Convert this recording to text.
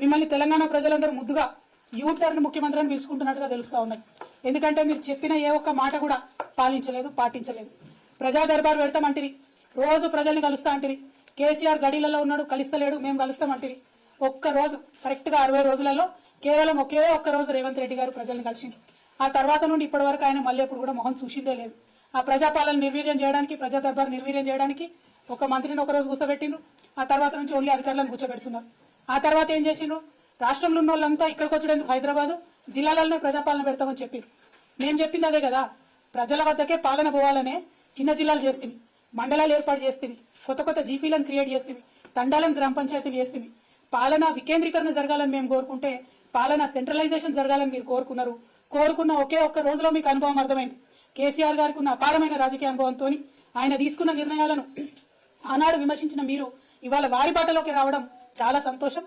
మిమ్మల్ని తెలంగాణ ప్రజలందరూ ముద్దుగా యూటర్న్ ముఖ్యమంత్రి అని పిలుచుకుంటున్నట్టుగా తెలుస్తా ఉన్నది. ఎందుకంటే మీరు చెప్పిన ఏ ఒక్క మాట కూడా పాలించలేదు, పాటించలేదు. ప్రజా దర్బార్ పెడతామంటిరి, రోజు ప్రజల్ని కలుస్తా అంటిరి. కేసీఆర్ గడిలలో ఉన్నాడు, కలుస్తలేడు, మేము కలుస్తామంటిరి. ఒక్క రోజు కరెక్ట్ గా 60 రోజులలో కేవలం ఒకే ఒక్క రోజు రేవంత్ రెడ్డి గారు ప్రజల్ని కలిసిండ్రు. ఆ తర్వాత నుండి ఇప్పటి వరకు ఆయన మళ్ళీ ఎప్పుడు కూడా మొహం చూసిందే లేదు. ఆ ప్రజాపాలన నిర్వీర్యం చేయడానికి, ప్రజా దర్బార్ నిర్వీర్యం చేయడానికి ఒక మంత్రిని ఒక రోజు కూర్చోబెట్టిండ్రు. ఆ తర్వాత నుంచి ఓన్లీ అధికారులను కూర్చోబెడుతున్నారు. ఆ తర్వాత ఏం చేసిండ్రు? రాష్ట్రంలో ఉన్న వాళ్ళంతా ఇక్కడికి వచ్చేందుకు హైదరాబాద్ జిల్లాలలోనే ప్రజాపాలన పెడతామని చెప్పారు. నేను చెప్పింది అదే కదా, ప్రజల వద్దకే పాలన పోవాలనే చిన్న జిల్లాలు చేస్తుంది, మండలాలు ఏర్పాటు చేస్తుంది, కొత్త కొత్త జీపీలను క్రియేట్ చేస్తుంది, తండాలను గ్రామ పంచాయతీలు చేస్తుంది. పాలన వికేంద్రీకరణ జరగాలని మేము కోరుకుంటే పాలన సెంట్రలైజేషన్ జరగాలని మీరు కోరుకున్నారు. కోరుకున్న ఒకే ఒక్క రోజులో మీకు అనుభవం అర్థమైంది. కేసీఆర్ గారికి ఉన్న అపారమైన రాజకీయ అనుభవంతో ఆయన తీసుకున్న నిర్ణయాలను ఆనాడు విమర్శించిన మీరు ఇవాళ వారి బాటలోకి రావడం చాలా సంతోషం.